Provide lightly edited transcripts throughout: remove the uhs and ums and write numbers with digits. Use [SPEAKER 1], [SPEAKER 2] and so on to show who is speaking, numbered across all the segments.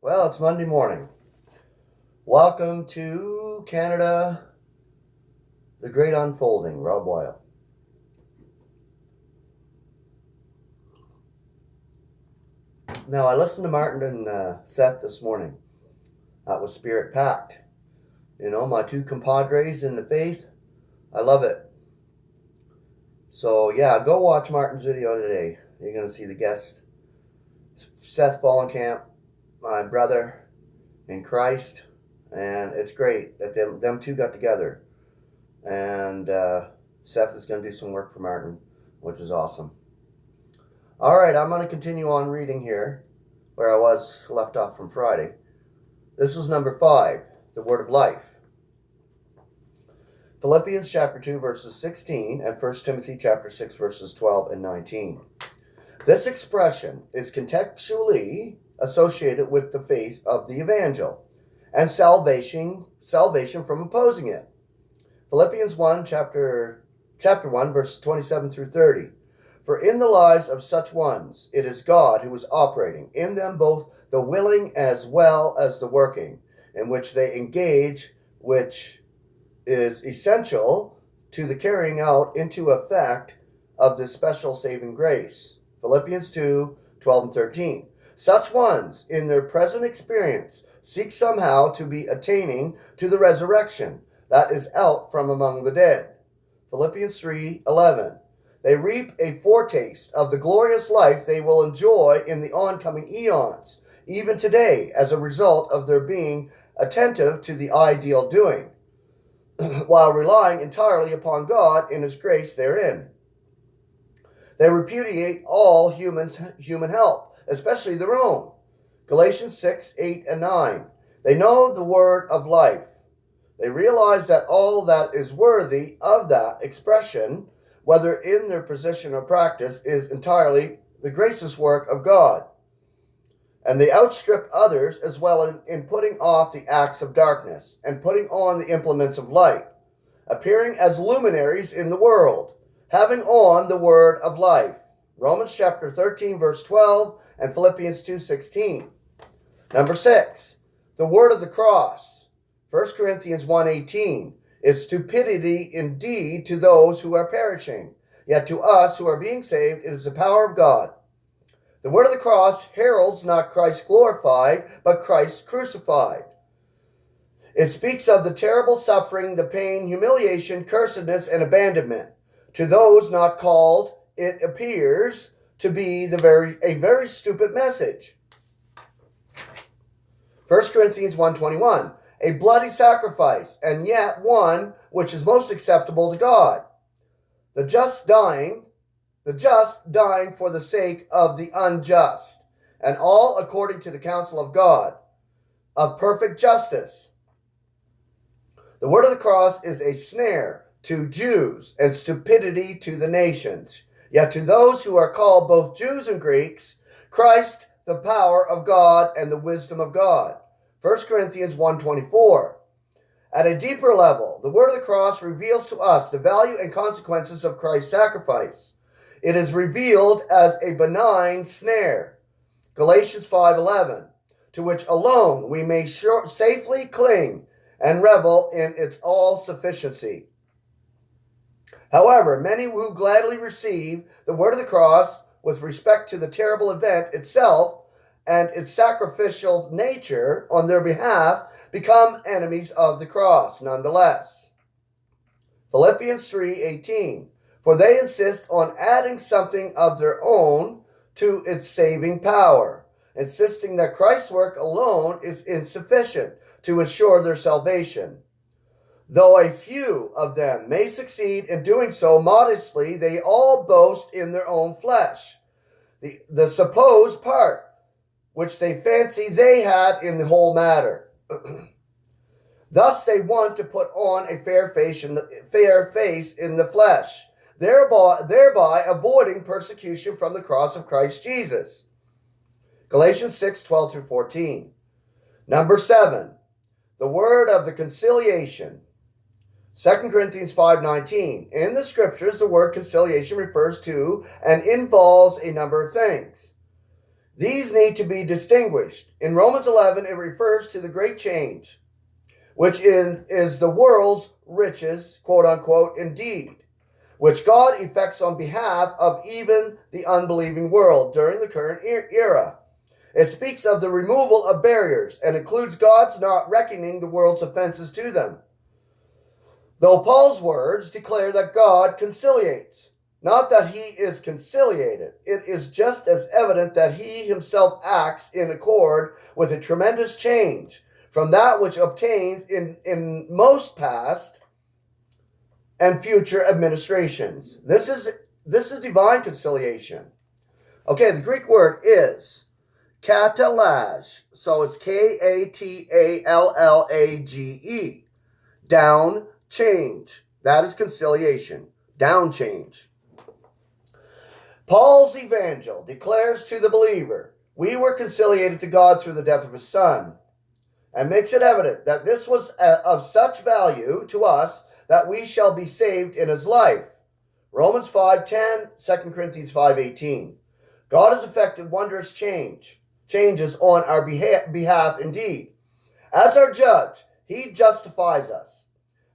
[SPEAKER 1] Well, it's Monday morning. Welcome to Canada, the Great Unfolding, Rob Boyle. Now, I listened to Martin and Seth this morning. That was Spirit Packed. You know, my two compadres in the faith. I love it. So, yeah, go watch Martin's video today. You're going to see the guest, Seth Ballenkamp, my brother in Christ. And it's great that them two got together. And Seth is going to do some work for Martin, which is awesome. All right, I'm going to continue on reading here where I was left off from Friday. This was number 5, the Word of Life. Philippians chapter 2, verses 16, and 1 Timothy chapter 6, verses 12 and 19. This expression is contextually associated with the faith of the evangel and salvation from opposing it. Philippians 1, chapter 1, verses 27 through 30. For in the lives of such ones, it is God who is operating in them both the willing as well as the working, in which they engage, which is essential to the carrying out into effect of this special saving grace. Philippians 2, 12 and 13. Such ones, in their present experience, seek somehow to be attaining to the resurrection that is out from among the dead. Philippians 3, 11. They reap a foretaste of the glorious life they will enjoy in the oncoming eons, even today, as a result of their being attentive to the ideal doing, while relying entirely upon God in His grace therein. They repudiate all human help, especially their own. Galatians 6, 8, and 9. They know the word of life. They realize that all that is worthy of that expression, whether in their position or practice, is entirely the gracious work of God. And they outstrip others as well in putting off the acts of darkness and putting on the implements of light, appearing as luminaries in the world, having on the word of life. Romans chapter 13, verse 12, and Philippians 2, 16. Number 6, the word of the cross. 1 Corinthians 1, 18. Is stupidity indeed to those who are perishing, yet to us who are being saved it is the power of God. The word of the cross heralds not Christ glorified, but Christ crucified. It speaks of the terrible suffering, the pain, humiliation, cursedness, and abandonment. To those not called, it appears to be a very stupid message. 1 Corinthians 1:21. A bloody sacrifice, and yet one which is most acceptable to God. The just dying for the sake of the unjust, and all according to the counsel of God, of perfect justice. The word of the cross is a snare to Jews and stupidity to the nations. Yet to those who are called both Jews and Greeks, Christ, the power of God and the wisdom of God. 1 Corinthians 1:24. At a deeper level, the word of the cross reveals to us the value and consequences of Christ's sacrifice. It is revealed as a benign snare, Galatians 5:11, to which alone we may safely cling and revel in its all-sufficiency. However, many who gladly receive the word of the cross with respect to the terrible event itself and its sacrificial nature on their behalf become enemies of the cross nonetheless. Philippians 3:18. For they insist on adding something of their own to its saving power, insisting that Christ's work alone is insufficient to ensure their salvation. Though a few of them may succeed in doing so modestly, they all boast in their own flesh, the supposed part which they fancy they had in the whole matter. Thus they want to put on a fair face in the flesh, thereby avoiding persecution from the cross of Christ Jesus. Galatians 6:12 through 14. Number 7, the word of the conciliation. 2 Corinthians 5:19. In the scriptures, the word conciliation refers to and involves a number of things. These need to be distinguished. In Romans 11, it refers to the great change, which is the world's riches, quote unquote, indeed, which God effects on behalf of even the unbelieving world during the current era. It speaks of the removal of barriers and includes God's not reckoning the world's offenses to them. Though Paul's words declare that God conciliates, not that he is conciliated, it is just as evident that he himself acts in accord with a tremendous change from that which obtains in most past and future administrations. This is divine conciliation. Okay, the Greek word is katalage. So it's Katallalage. Down change. That is conciliation. Down change. Paul's evangel declares to the believer, we were conciliated to God through the death of his Son, and makes it evident that this was of such value to us that we shall be saved in his life. Romans 5:10, 2 Corinthians 5:18. God has effected wondrous changes on our behalf indeed. As our judge, he justifies us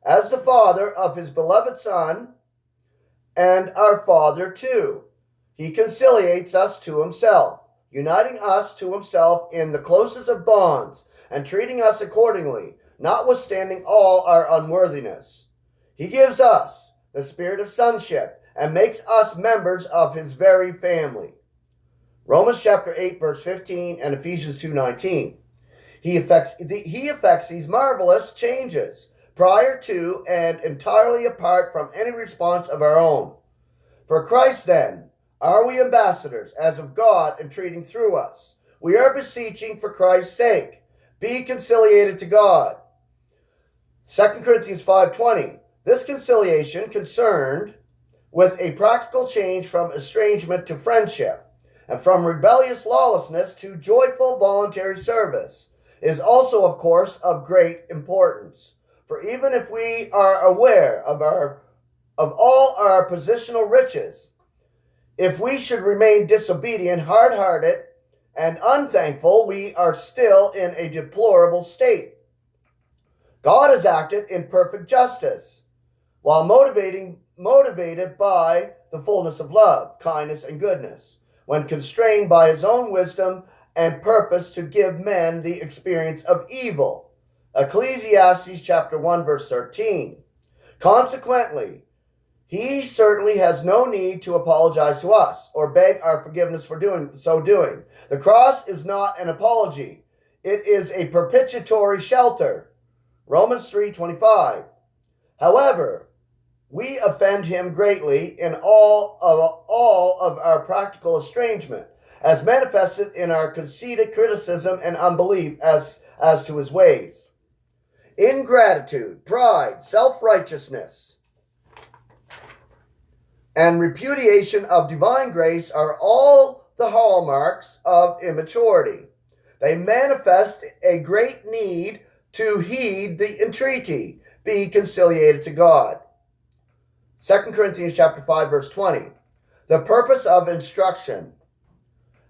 [SPEAKER 1] as the Father of his beloved Son and our Father too. He conciliates us to himself, uniting us to himself in the closest of bonds and treating us accordingly, notwithstanding all our unworthiness. He gives us the spirit of sonship and makes us members of his very family. Romans chapter 8, verse 15 and Ephesians 2:19. He effects these marvelous changes prior to and entirely apart from any response of our own. For Christ then, are we ambassadors as of God entreating through us? We are beseeching for Christ's sake. Be conciliated to God. 2 Corinthians 5:20. This conciliation concerned with a practical change from estrangement to friendship, and from rebellious lawlessness to joyful voluntary service, is also, of course, of great importance. For even if we are aware of all our positional riches, if we should remain disobedient, hard-hearted, and unthankful, we are still in a deplorable state. God has acted in perfect justice, while motivated by the fullness of love, kindness, and goodness, when constrained by his own wisdom and purpose to give men the experience of evil. Ecclesiastes chapter 1, verse 13. Consequently, he certainly has no need to apologize to us or beg our forgiveness for doing. The cross is not an apology. It is a propitiatory shelter. Romans 3:25. However, we offend him greatly in all of our practical estrangement, as manifested in our conceited criticism and unbelief as to his ways. Ingratitude, pride, self-righteousness, and repudiation of divine grace are all the hallmarks of immaturity. They manifest a great need to heed the entreaty, be conciliated to God. 2 Corinthians chapter 5, verse 20. The purpose of instruction.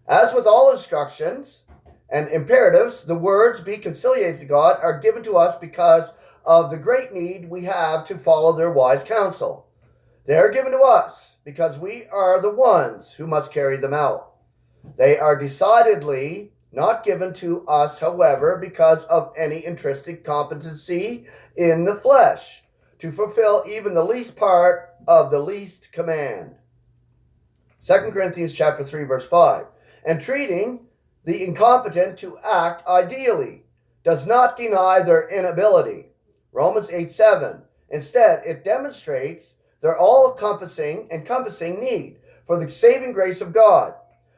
[SPEAKER 1] As with all instructions and imperatives, the words be conciliated to God are given to us because of the great need we have to follow their wise counsel. They are given to us because we are the ones who must carry them out. They are decidedly not given to us, however, because of any intrinsic competency in the flesh to fulfill even the least part of the least command. 2 Corinthians chapter 3, verse 5. Entreating the incompetent to act ideally does not deny their inability. Romans 8:7. Instead, it demonstrates their all-encompassing need for the saving grace of God.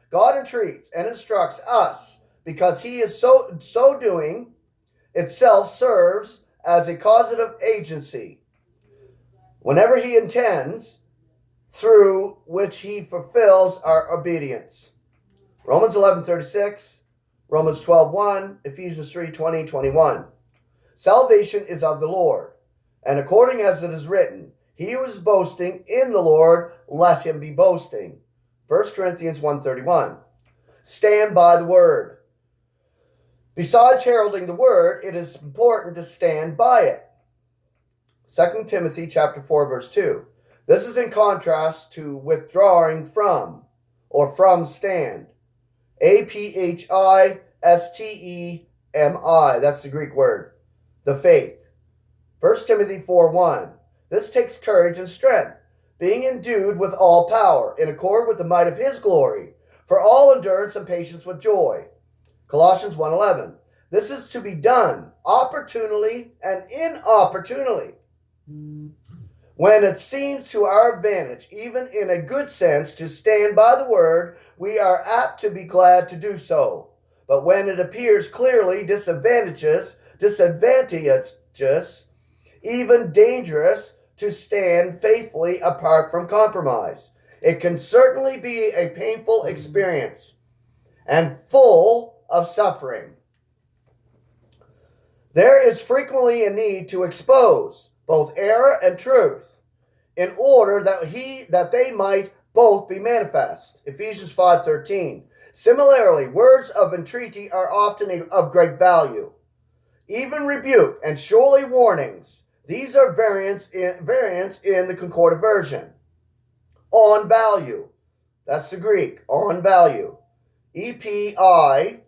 [SPEAKER 1] God entreats and instructs us because he is so doing itself serves as a causative agency whenever he intends, through which he fulfills our obedience. Romans 11:36, Romans 12:1, Ephesians 3:20, 21. Salvation is of the Lord, and according as it is written, he who is boasting in the Lord, let him be boasting. 1 Corinthians 1:31. stand by the word. Besides heralding the word, it is important to stand by it. 2 Timothy chapter 4, verse 2. This is in contrast to withdrawing from, or from stand. APHISTEMI, that's the Greek word. The faith. 1 Timothy 4:1. This takes courage and strength, being endued with all power, in accord with the might of his glory, for all endurance and patience with joy. Colossians 1:11. This is to be done opportunely and inopportunely. When it seems to our advantage, even in a good sense, to stand by the word, we are apt to be glad to do so. But when it appears clearly disadvantageous, even dangerous, to stand faithfully apart from compromise, it can certainly be a painful experience and full of suffering. There is frequently a need to expose both error and truth, in order that they might both be manifest. Ephesians 5:13. Similarly, words of entreaty are often of great value. Even rebuke and surely warnings. These are variants in the Concordant version. On value. That's the Greek. On value. EPITIMAO.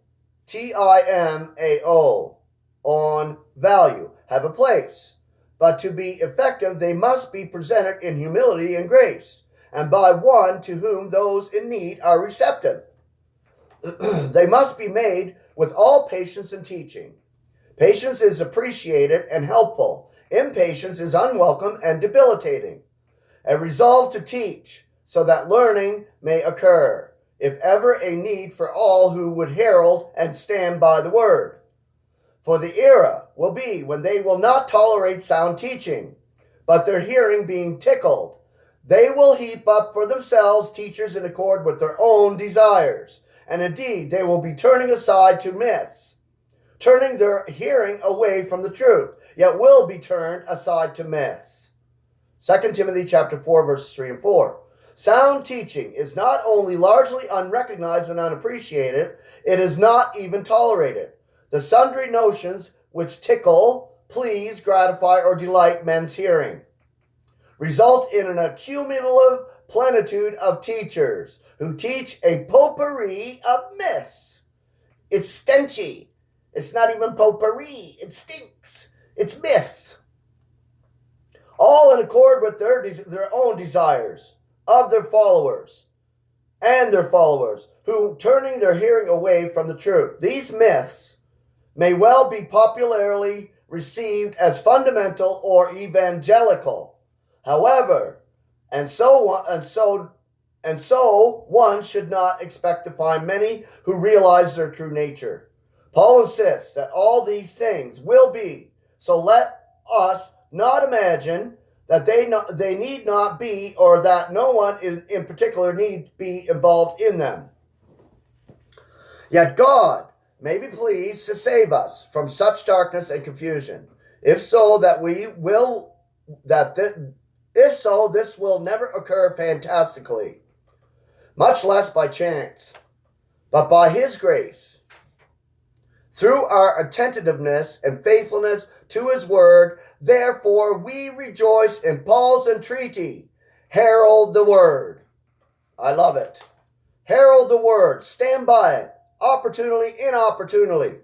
[SPEAKER 1] On value. Have a place. But to be effective, they must be presented in humility and grace, and by one to whom those in need are receptive. They must be made with all patience and teaching. Patience is appreciated and helpful. Impatience is unwelcome and debilitating. A resolve to teach, so that learning may occur, if ever a need for all who would herald and stand by the word. For the era will be when they will not tolerate sound teaching, but their hearing being tickled, they will heap up for themselves teachers in accord with their own desires, and indeed they will be turning aside to myths, turning their hearing away from the truth, yet will be turned aside to myths. 2 Timothy chapter 4, verses 3 and 4. Sound teaching is not only largely unrecognized and unappreciated, it is not even tolerated. The sundry notions which tickle, please, gratify, or delight men's hearing result in an accumulative plenitude of teachers who teach a potpourri of myths. It's stenchy. It's not even potpourri. It stinks. It's myths. All in accord with their own desires of their followers, who turning their hearing away from the truth. These myths may well be popularly received as fundamental or evangelical. However, and so one should not expect to find many who realize their true nature. Paul insists that all these things will be, so let us not imagine that they need not be, or that no one in particular need be involved in them. Yet God may be pleased to save us from such darkness and confusion. If so, this will never occur fantastically, much less by chance, but by his grace, through our attentiveness and faithfulness to his word. Therefore we rejoice in Paul's entreaty. Herald the word. I love it. Herald the word. Stand by it. Opportunely, inopportunely.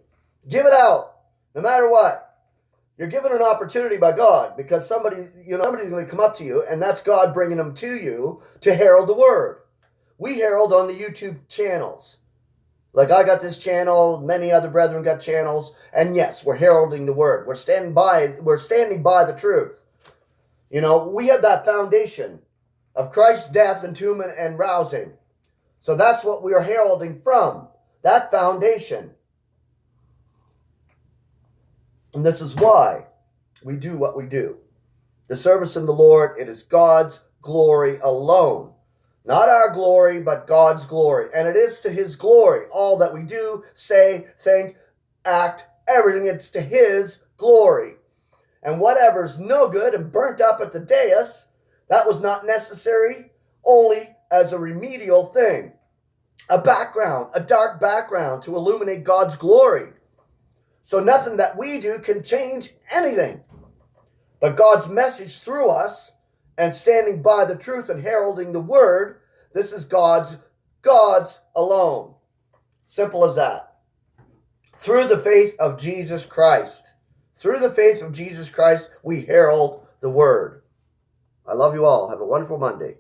[SPEAKER 1] Give it out, no matter what. You're given an opportunity by God, because somebody's going to come up to you, and that's God bringing them to you to herald the word. We herald on the YouTube channels. Like I got this channel, many other brethren got channels, and yes, we're heralding the word. We're standing by the truth. We have that foundation of Christ's death, entombment, and rousing. So that's what we are heralding from. That foundation. And this is why we do what we do. The service in the Lord, it is God's glory alone. Not our glory, but God's glory. And it is to his glory. All that we do, say, think, act, everything, it's to his glory. And whatever's no good and burnt up at the dais, that was not necessary, only as a remedial thing. a background, a dark background to illuminate God's glory. So nothing that we do can change anything. But God's message through us and standing by the truth and heralding the word, this is God's alone. Simple as that. Through the faith of Jesus Christ. Through the faith of Jesus Christ, we herald the word. I love you all. Have a wonderful Monday.